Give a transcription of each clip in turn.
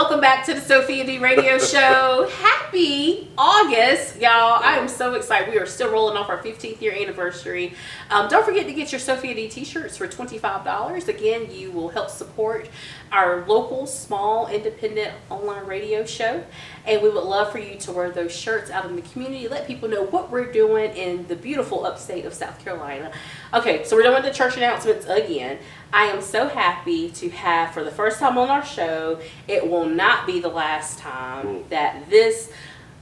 Welcome back to the Sophia D Radio Show. Happy August, y'all. I am so excited. We are still rolling off our 15th year anniversary. Don't forget to get your Sophia D t-shirts for $25. Again, you will help support our local, small, independent online radio show. And we would love for you to wear those shirts out in the community. Let people know what we're doing in the beautiful upstate of South Carolina. Okay, so we're done with the church announcements again. I am so happy to have, for the first time on our show, it will not be the last time that this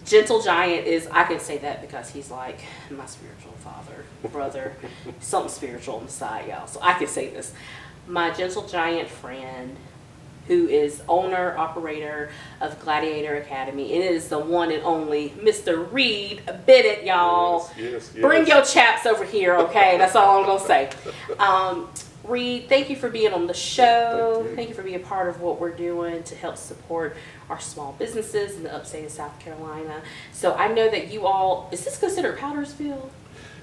gentle giant is, I can say that because he's like my spiritual father, brother, something spiritual on the side, y'all. So I can say this. My gentle giant friend, who is owner, operator of Gladiator Academy, and it is the one and only Mr. Reid Bennett, y'all. Yes. Bring your chaps over here, okay? That's all I'm going to say. Reid, thank you for being on the show. Thank you for being a part of what we're doing to help support our small businesses in the upstate of South Carolina. So I know that you all, is this considered Powdersville?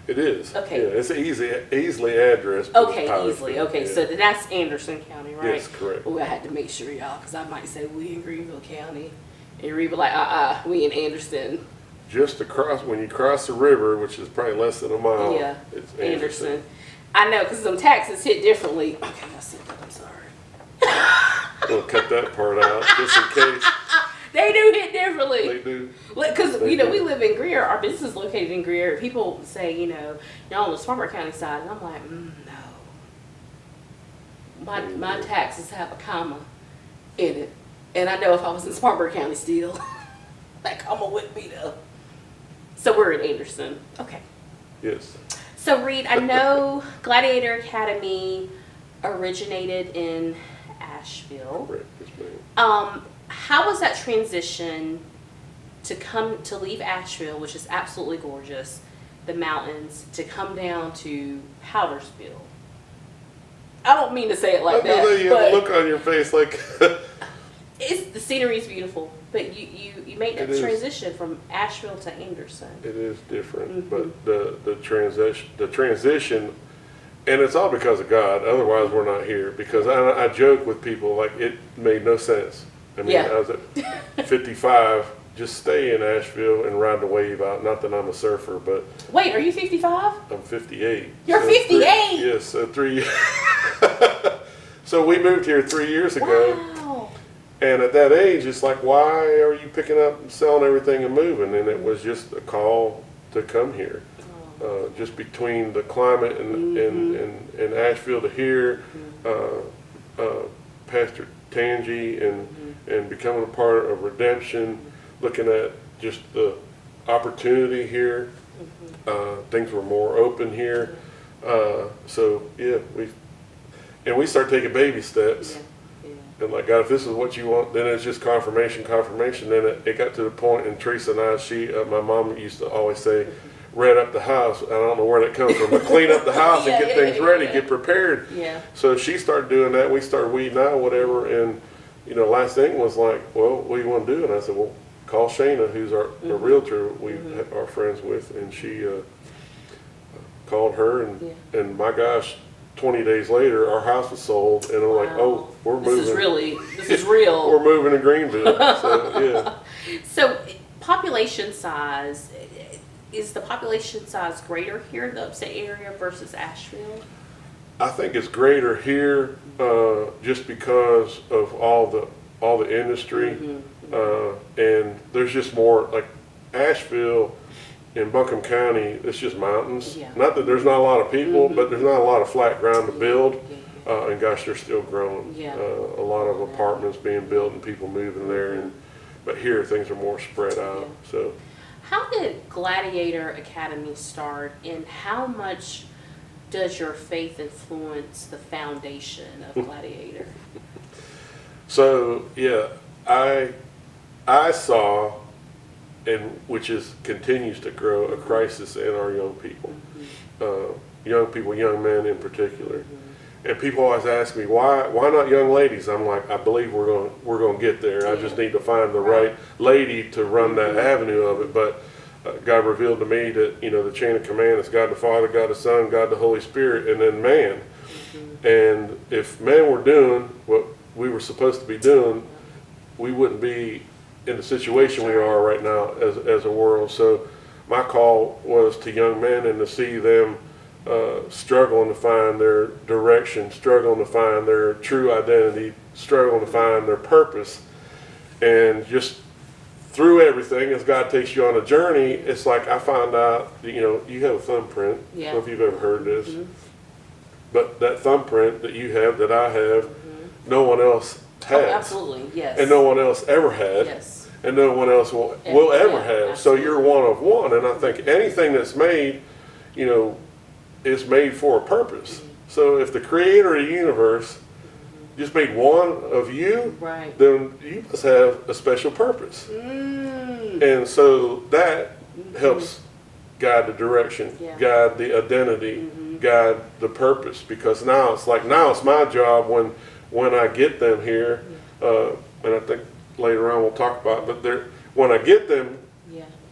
It is. Okay. Yeah, it's easily addressed. Okay, easily. Okay, so then that's Anderson County, right? Yes, correct. Oh, I had to make sure, y'all, because I might say we in Greenville County. And Reid be like, we in Anderson. Just across, when you cross the river, which is probably less than a mile, Yeah, it's Anderson. I know, because some taxes hit differently. Okay, I said that. I'm sorry. We'll cut that part out just in case. They do hit differently. They do. Because, we live in Greer. Our business is located in Greer. People say, y'all on the Spartanburg County side. And I'm like, no. My taxes have a comma in it. And I know if I was in Spartanburg County still, that comma wouldn't be there. So we're in Anderson. Okay. Yes. So Reid, I know Gladiator Academy originated in Asheville. Correct. Yes, ma'am. How was that transition to leave Asheville, which is absolutely gorgeous, the mountains, to come down to Powdersville? I don't mean to say it like that. You have a look on your face like. The scenery is beautiful, but you made that transition from Asheville to Anderson. It is different, but the transition, and it's all because of God. Otherwise, we're not here. Because I joke with people like it made no sense. I mean, I was at 55, just stay in Asheville and ride the wave out. Not that I'm a surfer, but wait, are you 55? I'm 58. You're 58. Yes, so 3 years. So we moved here 3 years ago. Wow. And at that age, it's like, why are you picking up and selling everything and moving? And it was just a call to come here. Just between the climate and Asheville to here, Pastor Tangi and becoming a part of Redemption, looking at just the opportunity here. Things were more open here. So yeah, we start taking baby steps. And like, God, if this is what you want, then it's just confirmation. Then it got to the point, and Teresa and I, my mom used to always say, red up the house. I don't know where that comes from, but clean up the house and get things ready, get prepared. Yeah. So she started doing that. We started weeding out, whatever. And, last thing was like, well, what do you want to do? And I said, well, call Shayna, who's our realtor we are friends with. And she called her, and my gosh, 20 days later, our house was sold, and I'm like, oh, we're moving. This is real. We're moving to Greenville. So, yeah. So, population size, is the population size greater here in the upstate area versus Asheville? I think it's greater here just because of all the industry, and there's just more, like Asheville in Buncombe County, it's just mountains. Yeah. Not that there's not a lot of people, but there's not a lot of flat ground to build. And gosh, they're still growing. Yeah. A lot of apartments being built and people moving there. But here, things are more spread out. Yeah. So, how did Gladiator Academy start, and how much does your faith influence the foundation of Gladiator? So, yeah, I saw, and which continues to grow, a crisis in our young people. Young men in particular. And people always ask me, why not young ladies? I'm like, I believe we're going to get there. I just need to find the right lady to run that avenue of it. But God revealed to me that, the chain of command is God the Father, God the Son, God the Holy Spirit, and then man. And if men were doing what we were supposed to be doing, we wouldn't be in the situation we are right now as a world. So my call was to young men, and to see them struggling to find their direction, struggling to find their true identity, struggling to find their purpose. And just through everything, as God takes you on a journey, it's like I found out, you have a thumbprint. I don't know if you've ever heard this. But that thumbprint that you have, that I have, no one else has. Oh, absolutely, yes. And no one else ever had. Yes. And no one else will ever have. Absolutely. So you're one of one. And I think anything that's made, is made for a purpose. So if the creator of the universe just made one of you, right, then you must have a special purpose. And so that helps guide the direction, guide the identity, guide the purpose. Because now it's my job when I get them here, and I think later on we'll talk about it, but when I get them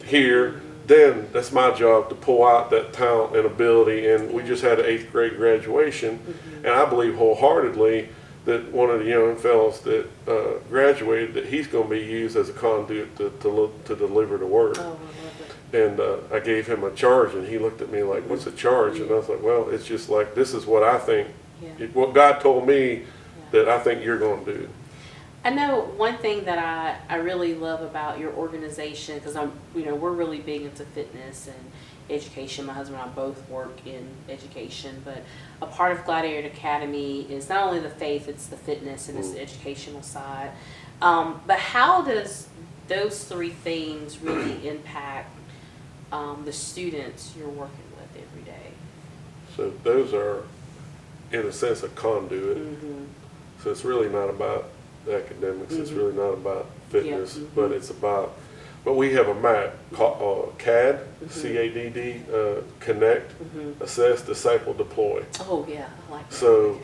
here, then that's my job to pull out that talent and ability. And we just had an 8th grade graduation, and I believe wholeheartedly that one of the young fellows that graduated, that he's going to be used as a conduit to deliver the word. Oh, I love it. And I gave him a charge, and he looked at me like, "What's a charge?" And I was like, "Well, it's just like, this is what I think, what God told me that I think you're going to do." I know one thing that I really love about your organization, because we're really big into fitness and education. My husband and I both work in education, but a part of Gladiator Academy is not only the faith, it's the fitness and it's the educational side. But how does those 3 things really impact the students you're working with every day? So those are, in a sense, a conduit. So it's really not about academics, it's really not about fitness, but it's about, but we have a map called CAD, C-A-D-D, connect, assess, disciple, deploy. Oh yeah, I like that. So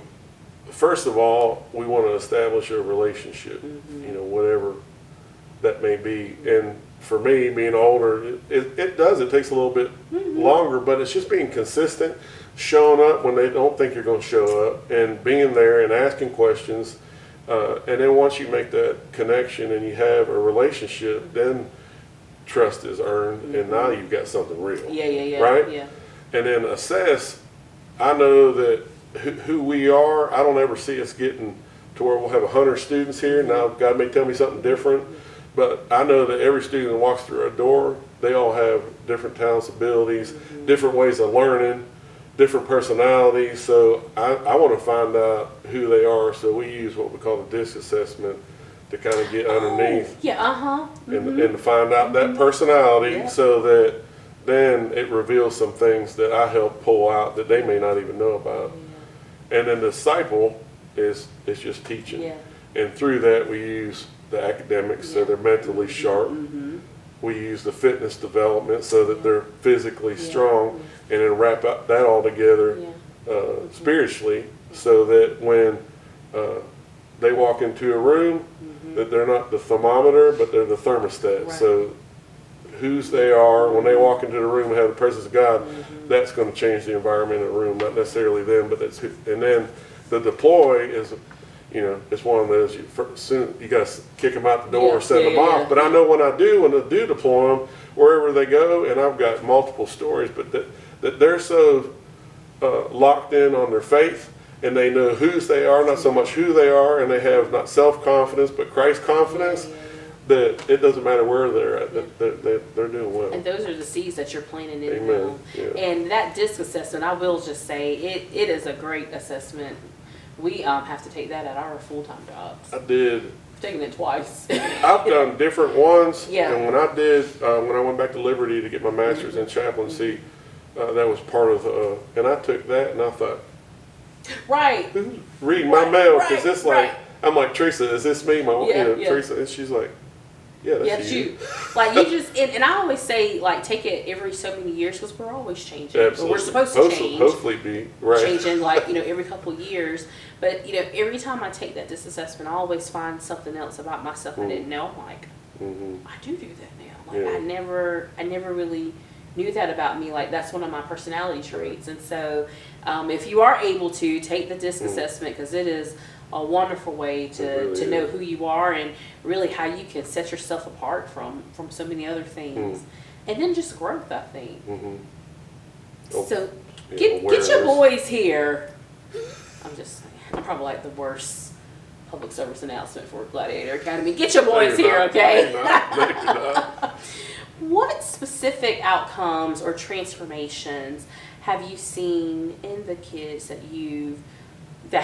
first of all, we want to establish a relationship, whatever that may be. And for me, being older, it takes a little bit longer, but it's just being consistent, showing up when they don't think you're going to show up, and being there and asking questions. And then once you make that connection and you have a relationship, then trust is earned, and now you've got something real. Right? Yeah. And then assess, I know that who we are, I don't ever see us getting to where we'll have 100 students here. Now, God may tell me something different, but I know that every student that walks through a door, they all have different talents, abilities, different ways of learning, different personalities. So I want to find out who they are. So we use what we call the DISC assessment to kind of get underneath and to find out that personality, so that then it reveals some things that I help pull out that they may not even know about. And then the disciple is just teaching. And through that we use the academics, so they're mentally sharp. We use the fitness development so that they're physically strong, and then wrap up that all together spiritually, so that when they walk into a room, that they're not the thermometer, but they're the thermostat. Right. So whose they are when they walk into the room and have the presence of God, that's going to change the environment in the room, not necessarily them, but that's who. And then the deploy is, it's one of those, you got to kick them out the door or send them off. But I know when I do deploy them, wherever they go, and I've got multiple stories, but that they're so locked in on their faith, and they know whose they are, not so much who they are, and they have not self-confidence, but Christ confidence, that it doesn't matter where they're at, that they're doing well. And those are the seeds that you're planting in Amen. them. Yeah. And that DISC assessment, I will just say, it is a great assessment. We have to take that at our full-time jobs. I did. I've taken it twice. I've done different ones, Yeah. and when I went back to Liberty to get my master's in chaplaincy, that was part of, and I took that and I thought, right. who's reading my mail? Because it's like, right. I'm like, Teresa, is this me? Teresa, and she's like, yeah, that's you. Like you just, and I always say, like, take it every so many years, because we're always changing. Absolutely. We're supposed to change. Hopefully be right. Changing, like, every couple of years. But, every time I take that DISC assessment, I always find something else about myself I didn't know. I'm like, I do that now. Like, I never really knew that about me. Like, that's one of my personality traits. And so if you are able to take the DISC assessment, because it is a wonderful way to really know is. who you are and really how you can set yourself apart from so many other things. And then just growth, I think. Oh, So yeah, get your awareness. boys here. I'm just saying, I'm probably like the worst public service announcement for Gladiator Academy. Get your boys No, you're here, not. okay? No, you're not. What specific outcomes or transformations have you seen in the kids that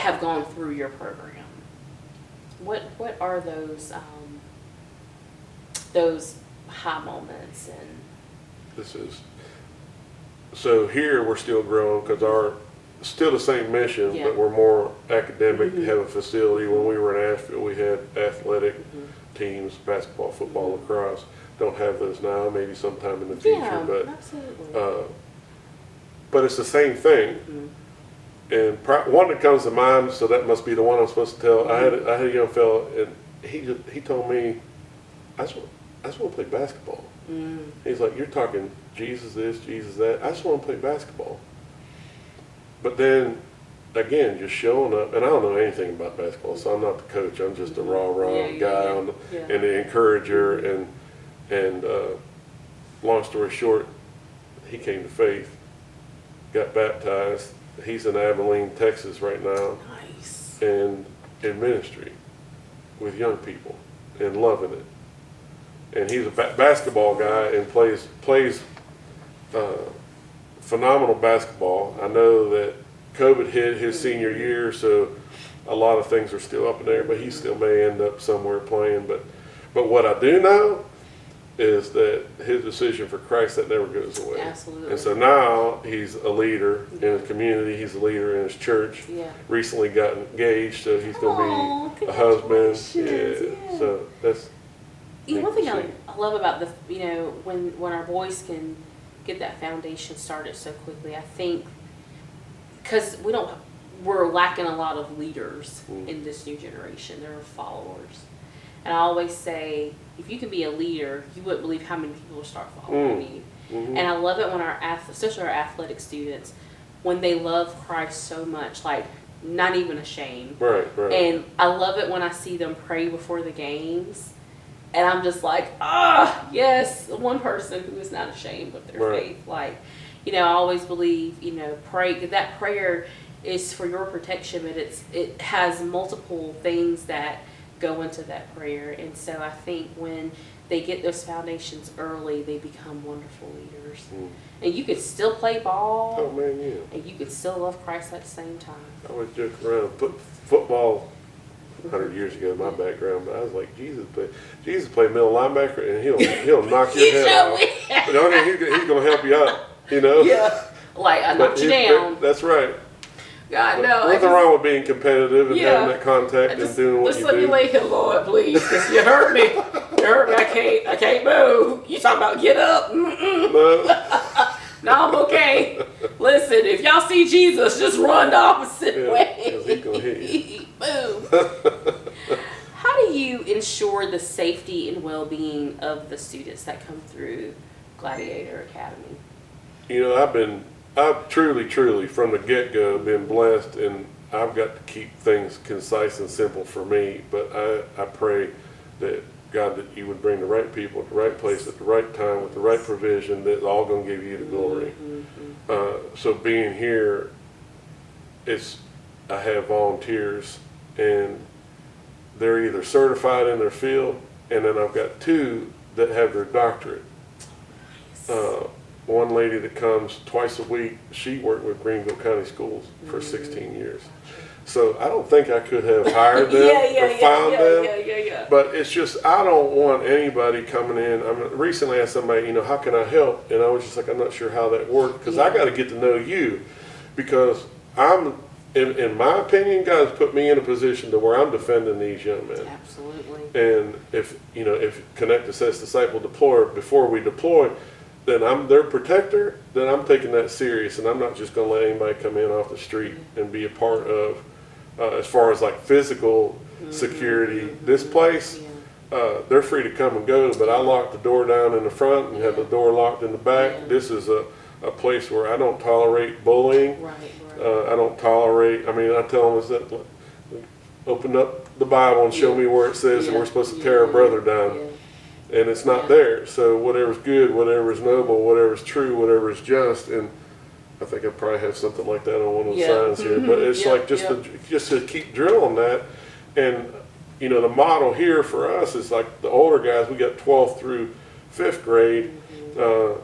have gone through your program? What are those high moments and So here we're still growing because still the same mission, Yeah. but we're more academic, have a facility. When we were in Asheville, we had athletic teams, basketball, football, lacrosse. Don't have those now, maybe sometime in the future, absolutely. but it's the same thing. And one that comes to mind, so that must be the one I'm supposed to tell. I had a young fellow, and he told me, I just want to play basketball. He's like, you're talking Jesus this, Jesus that. I just want to play basketball. But then, again, just showing up, and I don't know anything about basketball, so I'm not the coach. I'm just a raw guy and the encourager. And long story short, he came to faith, got baptized. He's in Abilene, Texas right now. Nice. And in ministry with young people and loving it. And he's a basketball guy and plays phenomenal basketball. I know that COVID hit his senior year, so a lot of things are still up in there, but he still may end up somewhere playing. But what I do know is that his decision for Christ, that never goes away. Absolutely. And so now he's a leader in his community. He's a leader in his church. Yeah. Recently got engaged, so he's going to be a husband. Congratulations. So that's one thing neat to see. I love about when our boys can get that foundation started so quickly, I think, because we're lacking a lot of leaders in this new generation. There are followers. And I always say, if you can be a leader, you wouldn't believe how many people will start following you. And I love it when especially our athletic students, when they love Christ so much, like not even ashamed. Right. And I love it when I see them pray before the games. And I'm just like, yes, one person who is not ashamed of their faith. Like, I always believe, pray. That prayer is for your protection, but it has multiple things that go into that prayer. And so I think when they get those foundations early, they become wonderful leaders. And you could still play ball. Oh man, yeah. And you could still love Christ at the same time. I always joke around. Football 100 years ago, my background, but I was like, Jesus played middle linebacker, and he'll knock your head off. But I mean, he's going to help you out, Yeah. Like, I knocked you down. That's right. God, no. Nothing wrong with being competitive and having that contact and doing what you do. Just let me lay here, Lord, please, because you hurt me. You hurt me. I can't move. You talking about get up? No, I'm okay. Listen, if y'all see Jesus, just run the opposite way. Because he's going to hit you. Boom. How do you ensure the safety and well-being of the students that come through Gladiator Academy? I've truly from the get-go been blessed, and I've got to keep things concise and simple for me, but I pray that God, that you would bring the right people at the right place at the right time with the right provision that's all going to give you the glory. So being here, I have volunteers, and they're either certified in their field, and then I've got two that have their doctorate. One lady that comes twice a week, she worked with Greenville County Schools for 16 years. So I don't think I could have hired them or found them. But it's just, I don't want anybody coming in. Recently I asked somebody, how can I help? And I was just like, I'm not sure how that works, because I got to get to know you, because in my opinion, God has put me in a position to where I'm defending these young men. Absolutely. And if Connect Assess Disciple Deploy, before we deploy, then I'm their protector, then I'm taking that serious, and I'm not just going to let anybody come in off the street and be a part of, as far as like physical security. This place, they're free to come and go, but I lock the door down in the front and have the door locked in the back. This is a place where I don't tolerate bullying. I don't tolerate, I tell them is that open up the Bible and show me where it says that we're supposed to tear our brother down. And it's not there. So whatever's good, whatever's noble, whatever's true, whatever's just, and I think I probably have something like that on one of the signs here. But it's like just to keep drilling that. And you know, the model here for us is like the older guys. We got 12th through 5th grade,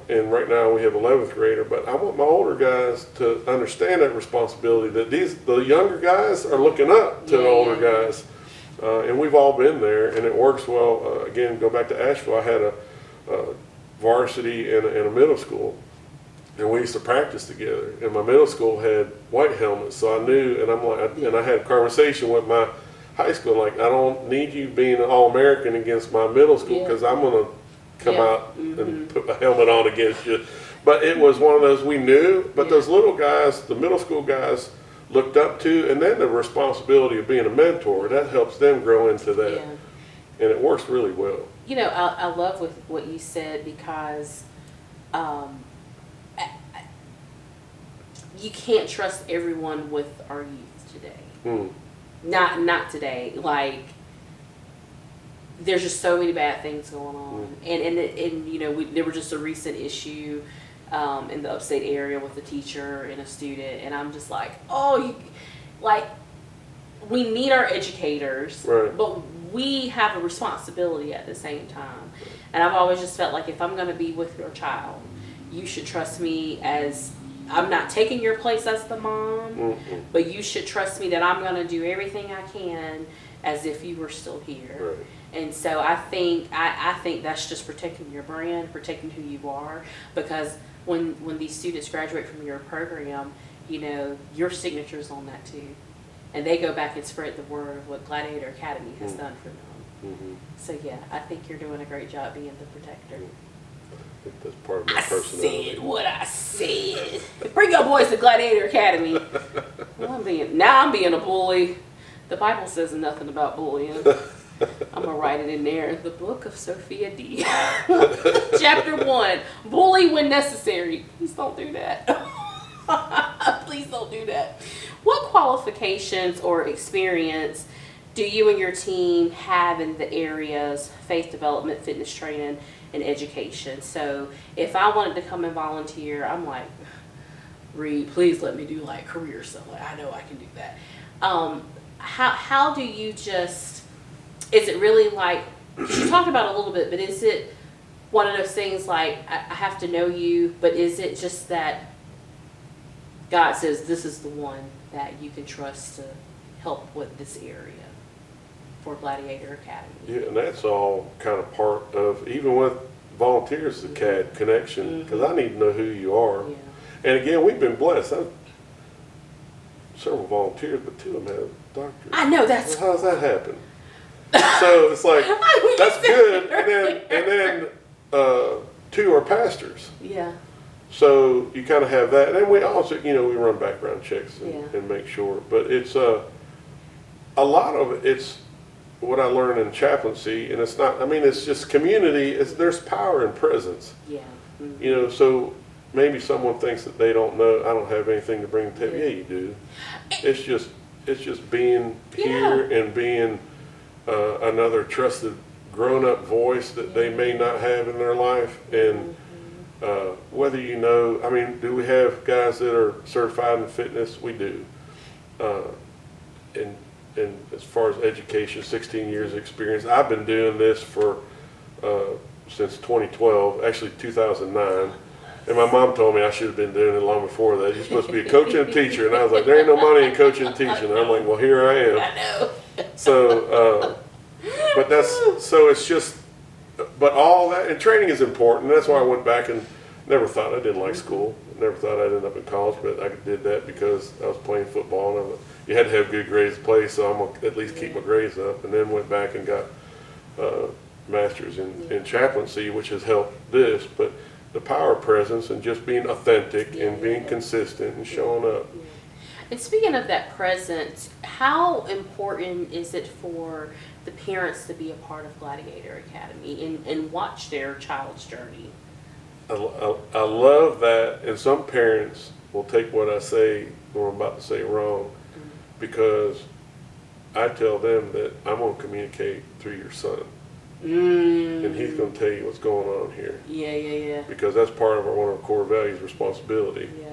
and right now we have 11th grader. But I want my older guys to understand that responsibility, that the younger guys are looking up to the older guys. And we've all been there, and it works well. Again, go back to Asheville. I had a varsity and a middle school, and we used to practice together. And my middle school had white helmets, so I knew. And I'm like, and I had a conversation with my high school, like, I don't need you being an All-American against my middle school, because I'm gonna come out and put a helmet on against you. But it was one of those we knew. But those little guys, the middle school guys, looked up to, and then the responsibility of being a mentor, that helps them grow into that. And it works really well. You know, I love what you said, because you can't trust everyone with our youth today. Not today. Like, there's just so many bad things going on. And you know, there were just a recent issue in the upstate area with a teacher and a student, and I'm just like, we need our educators, but we have a responsibility at the same time. And I've always just felt like, if I'm going to be with your child, you should trust me, as I'm not taking your place as the mom, but you should trust me that I'm going to do everything I can as if you were still here. And so I think that's just protecting your brand, protecting who you are, because when these students graduate from your program, you know, your signature's on that too. And they go back and spread the word of what Gladiator Academy has done for them. So yeah, I think you're doing a great job being the protector. I think that's part of my personality. I said what I said. Bring your boys to Gladiator Academy. Now I'm being a bully. The Bible says nothing about bullying. I'm going to write it in there. The book of Sophia D. Chapter 1. Bully when necessary. Please don't do that. Please don't do that. What qualifications or experience do you and your team have in the areas faith development, fitness training, and education? So if I wanted to come and volunteer, I'm like, Reid, please let me do like career stuff. Like, I know I can do that. How do you just, is it really like, you talked about it a little bit, but is it one of those things like, I have to know you, but is it just that God says this is the one that you can trust to help with this area for Gladiator Academy? Yeah, and that's all kind of part of, even with volunteers, the CAD connection, because I need to know who you are. And again, we've been blessed. I've several volunteers, but 2 of them have doctors. I know, that's... Well, how's that happen? So it's like, that's good. And then 2 are pastors. So you kind of have that. And then we also, you know, we run background checks and make sure. But it's a lot of it, it's what I learned in chaplaincy. And it's not, I mean, it's just community. There's power in presence. You know, so maybe someone thinks that they don't know, I don't have anything to bring to the table. Yeah, you do. It's just being here and being another trusted grown-up voice that they may not have in their life. And whether you know, I mean, do we have guys that are certified in fitness? We do. And as far as education, 16 years experience. I've been doing this for since 2012, actually 2009. And my mom told me I should have been doing it long before that. You're supposed to be a coach and a teacher. And I was like, there ain't no money in coaching and teaching. And I'm like, well, here I am. I know. So, but so it's just, but all that, and training is important. And that's why I went back and never thought I didn't like school. Never thought I'd end up in college, but I did that because I was playing football. And you had to have good grades to play, so I'm going to at least keep my grades up. And then went back and got master's in chaplaincy, which has helped this. But the power of presence and just being authentic and being consistent and showing up. And speaking of that presence, how important is it for the parents to be a part of Gladiator Academy and watch their child's journey? I love that, and some parents will take what I say, or I'm about to say, wrong, because I tell them that I'm going to communicate through your son. Mm. And he's going to tell you what's going on here. Yeah. Because that's part of one of our core values, responsibility. Yeah.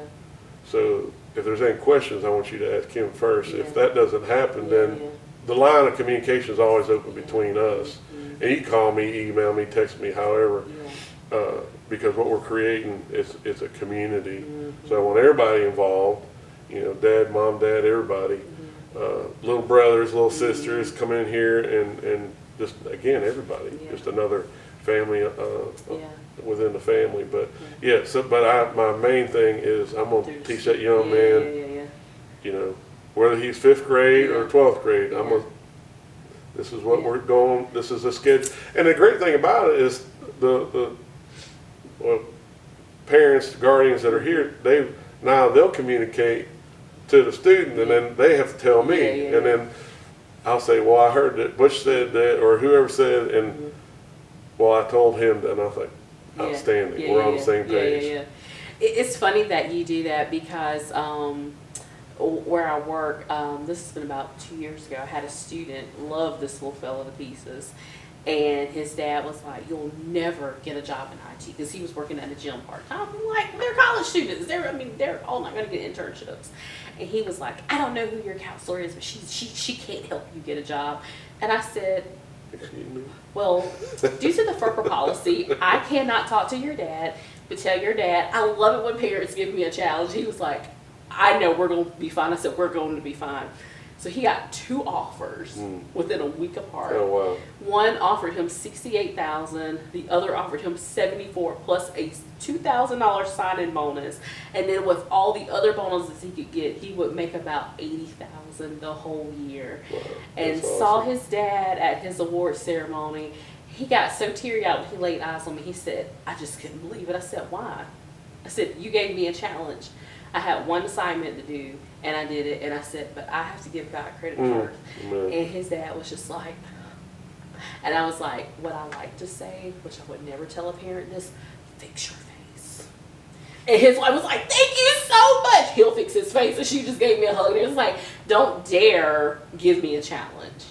So if there's any questions, I want you to ask him first. Yeah. If that doesn't happen, then the line of communication is always open between us. Mm-hmm. And you can call me, email me, text me, however. Yeah. Because what we're creating is a community. Mm-hmm. So I want everybody involved, you know, dad, mom, dad, everybody, little brothers, little sisters come in here and just, again, everybody, just another family within the family. But but my main thing is I'm going to teach that young man, you know, whether he's 5th grade or 12th grade, this is what we're going, this is the schedule. And the great thing about it is the parents, guardians that are here, they'll communicate to the student, and then they have to tell me, and then I'll say, well, I heard that Butch said that, or whoever said, and well, I told him that, and I was like, outstanding, we're on the same page. It's funny that you do that because where I work, this has been about 2 years ago, I had a student, loved this little fella to pieces. And his dad was like, you'll never get a job in IT, because he was working at a gym part-time. I'm like, they're college students. They're all not going to get internships. And he was like, I don't know who your counselor is, but she can't help you get a job. And I said, well, due to the FERPA policy, I cannot talk to your dad, but tell your dad, I love it when parents give me a challenge. He was like, I know we're going to be fine. I said, we're going to be fine. So he got 2 offers within a week apart. Oh, wow. One offered him $68,000. The other offered him $74,000 plus a $2,000 sign-in bonus. And then with all the other bonuses he could get, he would make about $80,000 the whole year. Wow. And That's saw awesome. his dad at his award ceremony. He got so teary-eyed when he laid eyes on me. He said, I just couldn't believe it. I said, why? I said, you gave me a challenge. I had one assignment to do, and I did it, and I said, but I have to give God credit first. And his dad was just like, and I was like, what I like to say, which I would never tell a parent this, fix your face. And his wife was like, thank you so much. He'll fix his face. And she just gave me a hug, and it was like, don't dare give me a challenge.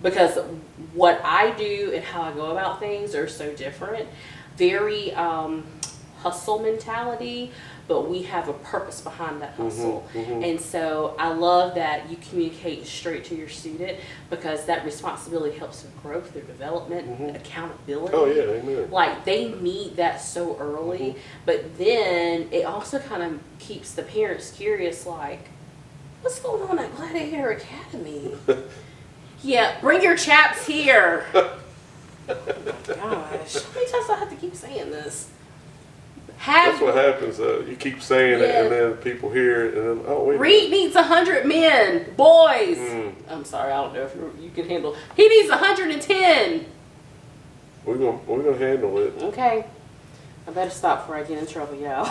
Because what I do and how I go about things are so different. Very hustle mentality, but we have a purpose behind that hustle. And so I love that you communicate straight to your student, because that responsibility helps them grow through development, accountability. Oh, yeah, amen. Like, they need that so early, but then it also kind of keeps the parents curious, like, what's going on at Gladiator Academy? Yeah, bring your chaps here. Oh my gosh, how many times do I have to keep saying this? That's what happens. You keep saying it, and then people hear it, and then, oh, wait. Reid needs 100 men, boys. I'm sorry, I don't know if you can handle. He needs 110. We're gonna handle it. Okay, I better stop before I get in trouble, y'all.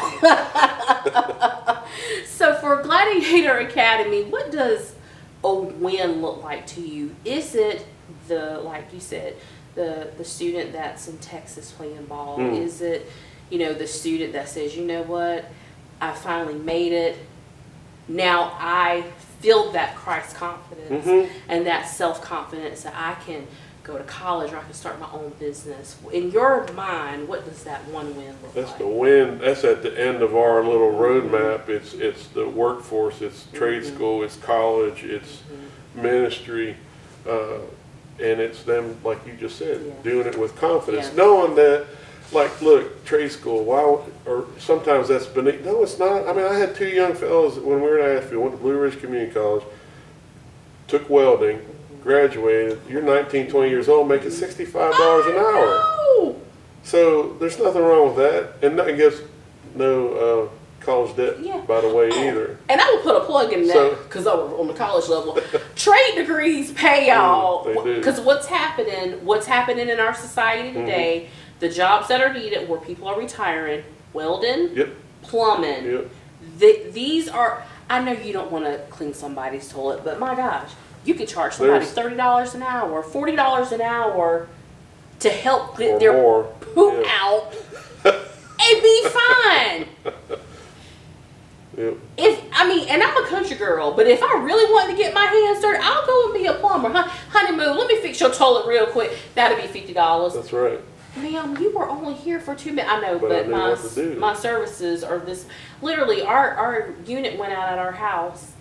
So for Gladiator Academy, what does a win look like to you? Is it like you said, the student that's in Texas playing ball? Is it, the student that says, you know what, I finally made it. Now I feel that Christ confidence and that self-confidence that I can go to college, or I can start my own business. In your mind, what does that one win look like? That's the win. That's at the end of our little roadmap. It's the workforce, it's trade school, it's college, it's ministry, and it's them, like you just said, doing it with confidence, knowing that, like, look, trade school, or sometimes that's beneath. No, it's not. I mean, I had 2 young fellows when we were in Asheville, went to Blue Ridge Community College, took welding, graduated. You're 19, 20 years old, making $65 an hour. So there's nothing wrong with that, and nothing gets no college debt, by the way, either. And I will put a plug in that, because I was on the college level. Trade degrees pay y'all, because what's happening in our society today, the jobs that are needed where people are retiring, welding, plumbing, these are, I know you don't want to clean somebody's toilet, but my gosh, you could charge somebody $30 an hour, $40 an hour to help get their poop out and be fine. Yep. And I'm a country girl, but if I really wanted to get my hands dirty, I'll go and be a plumber. Honeymoon, let me fix your toilet real quick. That'll be $50. That's right. Ma'am, you were only here for 2 minutes. I know, But I but knew what to do. my services are this. Literally, our unit went out at our house.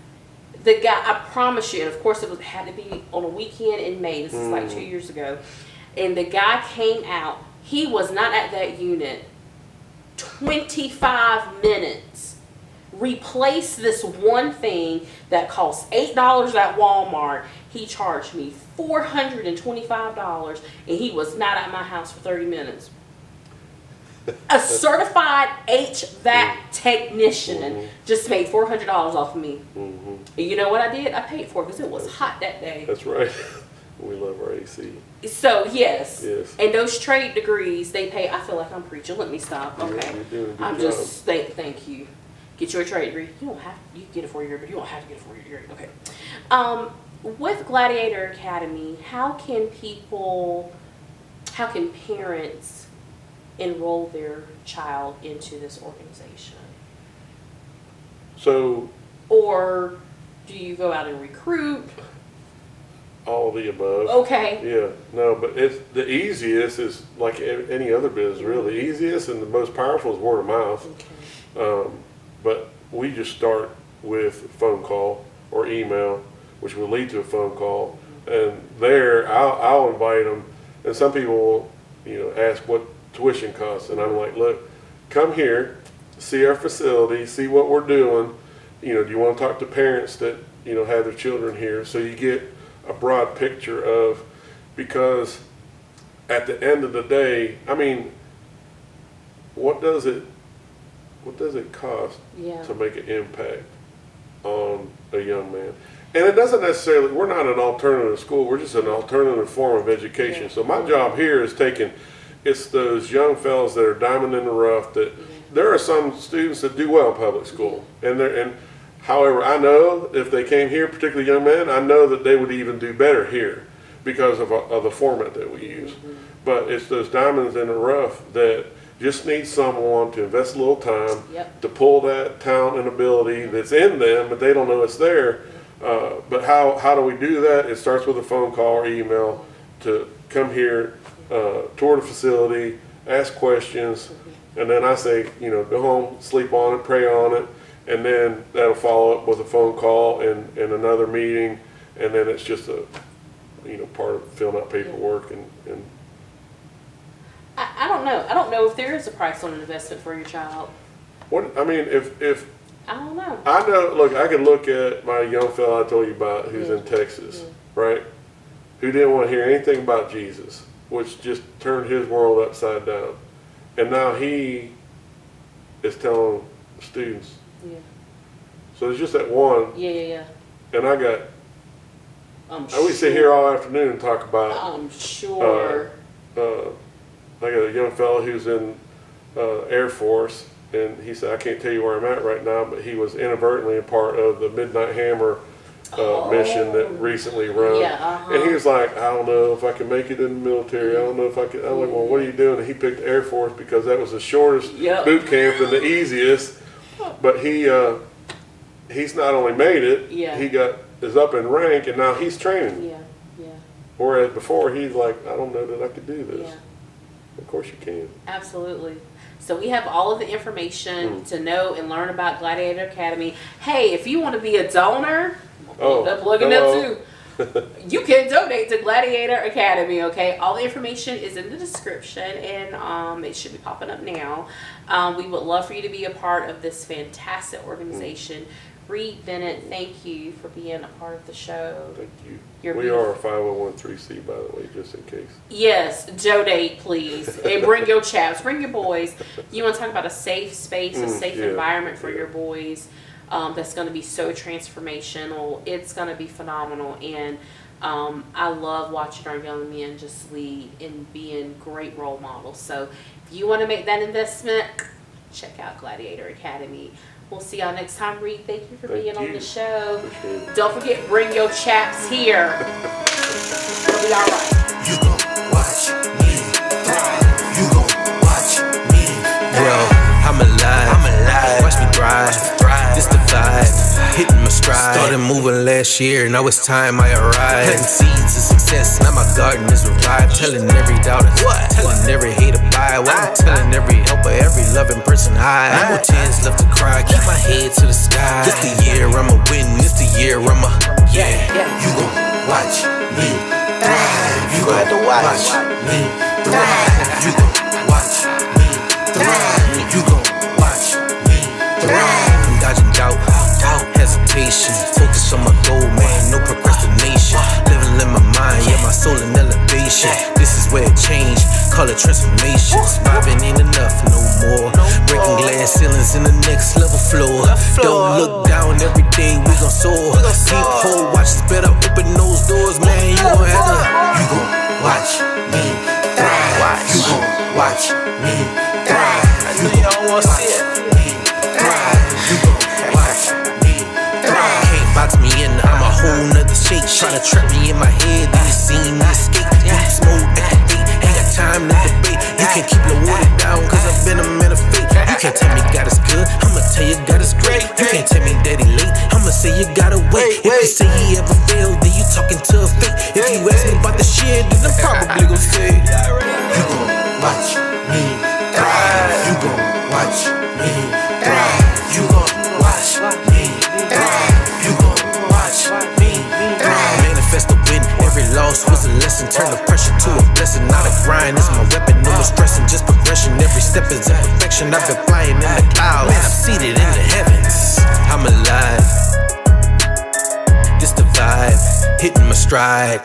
The guy, I promise you, and of course it had to be on a weekend in May. This is like 2 years ago. And the guy came out. He was not at that unit 25 minutes. Replace this one thing that costs $8 at Walmart. He charged me $425, and he was not at my house for 30 minutes. A certified HVAC technician just made $400 off of me. And you know what I did? I paid for it because it was hot that day. That's right. We love our AC. So, yes. Yes. And those trade degrees, they pay. I feel like I'm preaching. Let me stop. Okay. You're doing a good I'm job. just, thank you. Get your trade degree. You don't have, you can get it for your, but you don't have to get it for your degree. Okay. With Gladiator Academy, how can parents enroll their child into this organization? So, or do you go out and recruit? all of the above. Okay. Yeah, no, but it's the easiest is like any other business, really. The easiest and the most powerful is word of mouth. Okay. But we just start with a phone call or email, which will lead to a phone call, and there I'll invite them. And some people will, ask what tuition costs, and I'm like, look, come here, see our facility, see what we're doing. Do you want to talk to parents that have their children here, so you get a broad picture of, because at the end of the day, I mean, what does it cost to make an impact on a young man? And it doesn't necessarily, we're not an alternative school, we're just an alternative form of education. Yeah. So my job here is it's those young fellas that are diamond in the rough, that there are some students that do well in public school, and however, I know if they came here, particularly young men, I know that they would even do better here because of the format that we use. But it's those diamonds in the rough that just need someone to invest a little time to pull that talent and ability that's in them, but they don't know it's there. But how do we do that? It starts with a phone call or email to come here, tour the facility, ask questions, and then I say, go home, sleep on it, pray on it. And then that'll follow up with a phone call and another meeting, and then it's just a, part of filling out paperwork and. I don't know. I don't know if there is a price on an investment for your child. What I mean, if I don't know. I know. Look, I can look at my young fella I told you about, who's in Texas, right? Who didn't want to hear anything about Jesus, which just turned his world upside down, and now he is telling students. Yeah. So there's just that one. Yeah. And I got. We sit here all afternoon and talk about. I'm sure. I got a young fellow who's in Air Force, and he said, I can't tell you where I'm at right now, but he was inadvertently a part of the Midnight Hammer mission that recently run. And he was like, I don't know if I can make it in the military. I don't know if I can. I'm like, well, what are you doing? And he picked Air Force because that was the shortest boot camp and the easiest. But he's not only made it, he is up in rank, and now he's training. Yeah. Whereas before he's like, I don't know that I could do this. Yeah. Of course you can. Absolutely. So we have all of the information to know and learn about Gladiator Academy. Hey, if you want to be a donor, plug in that too. You can donate to Gladiator Academy, okay? All the information is in the description, and it should be popping up now. We would love for you to be a part of this fantastic organization. Reid Bennett, thank you for being a part of the show. Thank you. We are a 501(c)(3), by the way, just in case. Yes, donate, please. And bring your chaps, bring your boys. You want to talk about a safe space, a safe environment for your boys that's going to be so transformational. It's going to be phenomenal. And I love watching our young men just lead and being great role models. So if you want to make that investment, check out Gladiator Academy. We'll see y'all next time. Reid, thank you for being on the show. Don't forget, bring your chaps here. It'll be all right. You gon' watch me thrive. You gon' watch me grow. I'm alive. Watch me thrive. This the stride. Started moving last year, now it's time I arrive. Planting seeds of success, now my garden is revived. Telling every doubter, telling every hater bye. While I'm telling every helper, every loving person hi. No more tears left to cry, keep my head to the sky. This the year I'ma win, this the year I'ma, yeah. You gon' watch me thrive. You gon' watch me thrive. You gon' watch me thrive. You gon' watch me thrive. I'm dodging doubt, hesitation. Focus on my goal, man, no procrastination. Living in my mind, yeah, my soul in elevation. This is where it changed, call it transformation. Surviving ain't enough no more. Breaking glass ceilings in the next level floor. Don't look down, every day we gon' soar. Peephole, watch this, better open those doors, man. You gon' have to. You gon' watch me thrive. You gon' watch me thrive. I know y'all wanna see it. You gon' watch me thrive. Can't box me in, I'm a whole nother shake. Tryna trap me in my head, then you see me escape. Deep mode, activate, ain't got time to debate. You can't keep the water down, cause I've been a man of faith. You can't tell me God is good, I'ma tell you God is great. You can't tell me that he late, I'ma say you gotta wait. If you say he ever failed, then you talking to a fake. If you ask me about the shit, then I'm probably gon' say you gon' watch me thrive. You gon' watch me thrive. You gon' watch me thrive. You gon' watch me thrive. Manifest the win, every loss was a lesson. Turn the pressure to a blessing, not a grind. It's my weapon, no more stressing, just progression. Every step is imperfection. I've been flying in the clouds, man, I'm seated in the heavens. I'm alive. This the vibe, hitting my stride.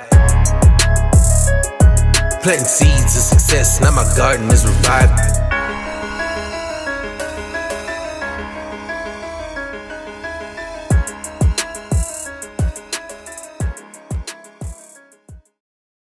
Planting seeds of success, now my garden is revived.